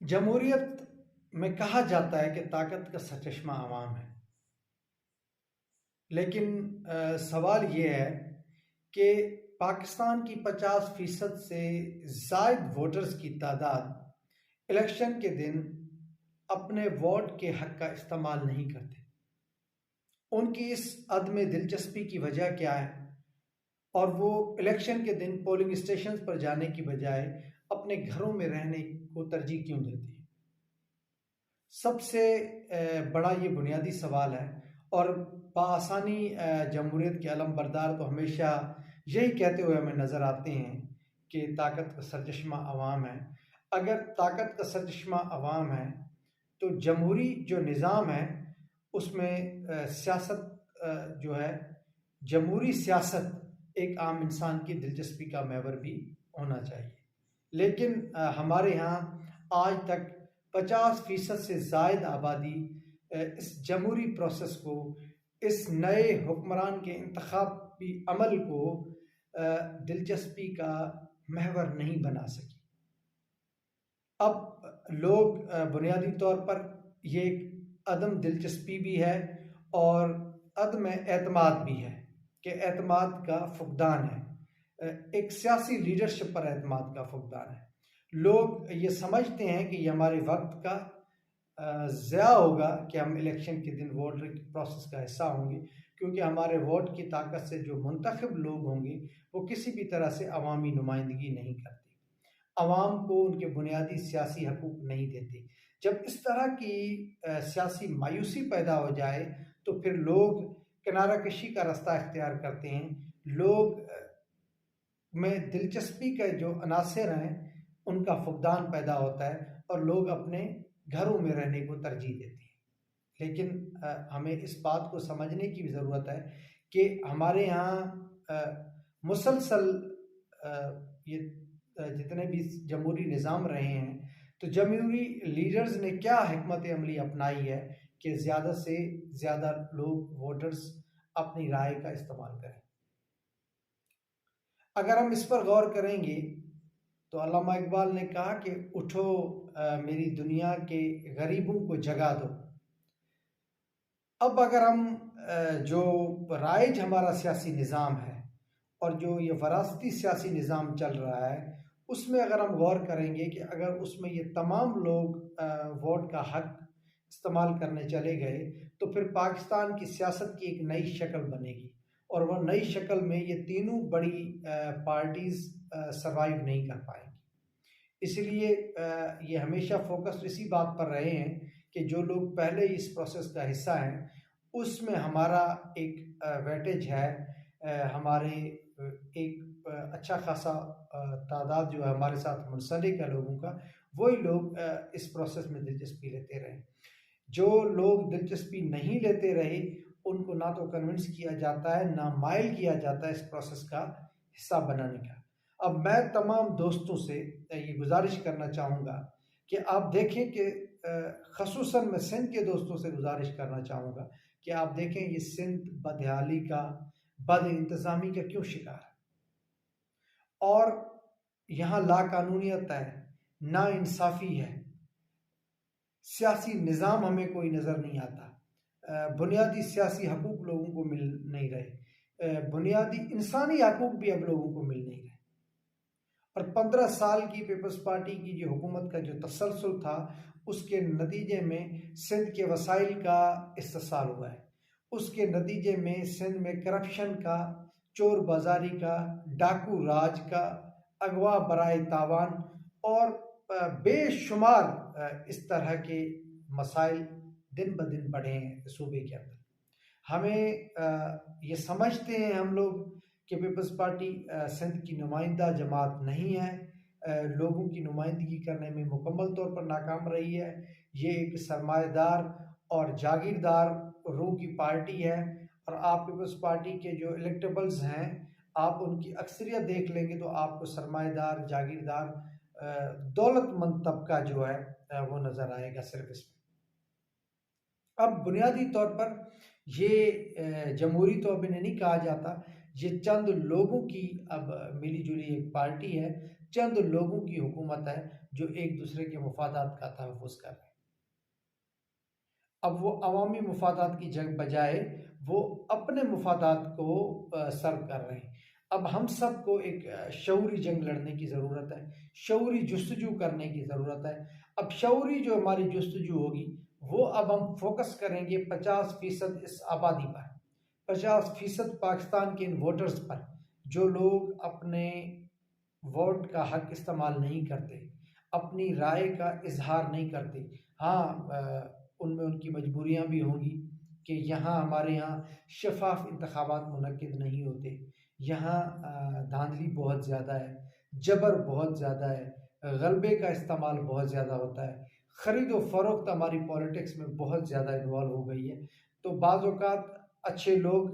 जमहूरियत में कहा जाता है कि ताकत का सरचश्मा आवाम है, लेकिन सवाल ये है कि पाकिस्तान की 50% से ज़ायद वोटर्स की तादाद इलेक्शन के दिन अपने वोट के हक का इस्तेमाल नहीं करते। उनकी इस अदम दिलचस्पी की वजह क्या है और वो इलेक्शन के दिन पोलिंग स्टेशन पर जाने की बजाय अपने घरों में रहने को तरजीह क्यों देते हैं? सबसे बड़ा ये बुनियादी सवाल है। और बासानी जमहूरियत के अलम बरदार तो हमेशा यही कहते हुए हमें नज़र आते हैं कि ताकत का सरचश्मा अवाम है। अगर ताकत का सरचश्मा अवाम है तो जमहूरी जो निज़ाम है उसमें सियासत जो है, जमहूरी सियासत एक आम इंसान की दिलचस्पी का महवर भी होना चाहिए। लेकिन हमारे यहाँ आज तक 50% से ज़ायद आबादी इस जमहूरी प्रोसेस को, इस नए हुक्मरान के इंतखाबी अमल को दिलचस्पी का महवर नहीं बना सकी। अब लोग बुनियादी तौर पर ये एक अदम दिलचस्पी भी है और अदम एतमाद भी है कि एतमाद का फुकदान है, एक सियासी लीडरशिप पर एतमाद का फुकदान है। लोग ये समझते हैं कि ये हमारे वक्त का ज़या होगा कि हम इलेक्शन के दिन वोट प्रोसेस का हिस्सा होंगे, क्योंकि हमारे वोट की ताकत से जो मुंतखब लोग होंगे वो किसी भी तरह से अवामी नुमाइंदगी नहीं करते, अवाम को उनके बुनियादी सियासी हकूक नहीं देते। जब इस तरह की सियासी मायूसी पैदा हो जाए तो फिर लोग किनारा कशी का रास्ता इख्तियार करते हैं। लोग में दिलचस्पी के जो अनासर हैं उनका फुकदान पैदा होता है और लोग अपने घरों में रहने को तरजीह देते हैं। लेकिन हमें इस बात को समझने की भी ज़रूरत है कि हमारे यहाँ मुसलसल ये जितने भी जमहूरी निज़ाम रहे हैं तो जमहूरी लीडर्स ने क्या हिकमत अमली अपनाई है कि ज़्यादा से ज़्यादा लोग वोटर्स अपनी राय का इस्तेमाल करें। अगर हम इस पर गौर करेंगे तो अल्लामा इकबाल ने कहा कि उठो मेरी दुनिया के गरीबों को जगा दो। अब अगर हम जो राइज हमारा सियासी निज़ाम है और जो ये वरासती सियासी निज़ाम चल रहा है उसमें अगर हम गौर करेंगे कि अगर उसमें ये तमाम लोग वोट का हक इस्तेमाल करने चले गए तो फिर पाकिस्तान की सियासत की एक नई शक्ल बनेगी और वह नई शक्ल में ये तीनों बड़ी पार्टीज सरवाइव नहीं कर पाएंगी। इसलिए ये हमेशा फोकस इसी बात पर रहे हैं कि जो लोग पहले इस प्रोसेस का हिस्सा हैं उसमें हमारा एक वेटेज है, हमारे एक अच्छा खासा तादाद जो है हमारे साथ मुंसलिक है लोगों का, वही लोग इस प्रोसेस में दिलचस्पी लेते रहे। जो लोग दिलचस्पी नहीं लेते रहे उनको ना तो कन्विंस किया जाता है ना माइल किया जाता है इस प्रोसेस का हिस्सा बनाने का। अब मैं तमाम दोस्तों से ये गुजारिश करना चाहूँगा कि आप देखें कि ख़ुसूसन मैं सिंध के दोस्तों से गुजारिश करना चाहूँगा कि आप देखें ये सिंध बदहाली का, बद इंतज़ामी का क्यों शिकार है और यहाँ लाकानूनियत है, ना इंसाफ़ी है, सियासी निज़ाम हमें कोई नज़र नहीं आता, बुनियादी सियासी हकूक़ लोगों को मिल नहीं रहे, बुनियादी इंसानी हकूक़ भी अब लोगों को मिल नहीं रहे। और 15 साल की पीपल्स पार्टी की जो हुकूमत का जो तसलसल था उसके नतीजे में सिंध के वसाइल का इस्तेसाल हुआ है, उसके नतीजे में सिंध में करप्शन का, चोर बाजारी का, डाकू राज का, अगवा बराए तावान और बेशुमार इस तरह के मसाइल दिन ब दिन बढ़े हैं सूबे के अंदर। हमें ये समझते हैं हम लोग कि पीपल्स पार्टी सिंध की नुमाइंदा जमात नहीं है, लोगों की नुमाइंदगी करने में मुकम्मल तौर पर नाकाम रही है। ये एक सरमाएदार और जागीरदार रूह की पार्टी है और आप पीपल्स पार्टी के जो इलेक्टेबल्स हैं आप उनकी अक्सरियत देख लेंगे तो आपको सरमाएदार, जागीरदार, दौलतमंद तबका जो है वो नज़र आएगा सिर्फ इसमें। अब बुनियादी तौर पर ये जमहूरी तो अब इन्हें नहीं कहा जाता, ये चंद लोगों की अब मिली जुली एक पार्टी है, चंद लोगों की हुकूमत है जो एक दूसरे के मफादात का तहफ़्फ़ुज़ कर रहे हैं। अब वो अवामी मफादात की बजाय वो अपने मफादात को सर्व कर रहे हैं। अब हम सबको एक शऊरी जंग लड़ने की ज़रूरत है, शऊरी जुस्तजू करने की ज़रूरत है। अब शऊरी जो हमारी जुस्तजू होगी, वो अब हम फोकस करेंगे 50% इस आबादी पर, 50% पाकिस्तान के इन वोटर्स पर, जो लोग अपने वोट का हक इस्तेमाल नहीं करते, अपनी राय का इजहार नहीं करते। हाँ, उनमें उनकी मजबूरियाँ भी होंगी कि यहाँ हमारे यहाँ शफाफ इंतखाबात मुनक्किद नहीं होते, यहाँ धांधली बहुत ज़्यादा है, जबर बहुत ज़्यादा है, गलबे का इस्तेमाल बहुत ज़्यादा होता है, ख़रीद व फ़रोख्त हमारी पॉलिटिक्स में बहुत ज़्यादा इन्वॉल्व हो गई है। तो बाज़ औक़ात अच्छे लोग,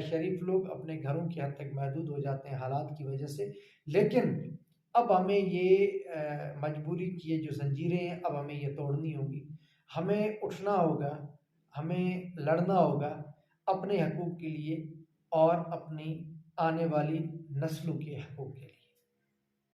शरीफ लोग अपने घरों की हद तक महदूद हो जाते हैं हालात की वजह से। लेकिन अब हमें ये मजबूरी की ये जो ज़ंजीरें हैं, अब हमें ये तोड़नी होंगी। हमें उठना होगा, हमें लड़ना होगा अपने हकूक़ के लिए और अपनी आने वाली नस्लों के हकूक़ के लिए।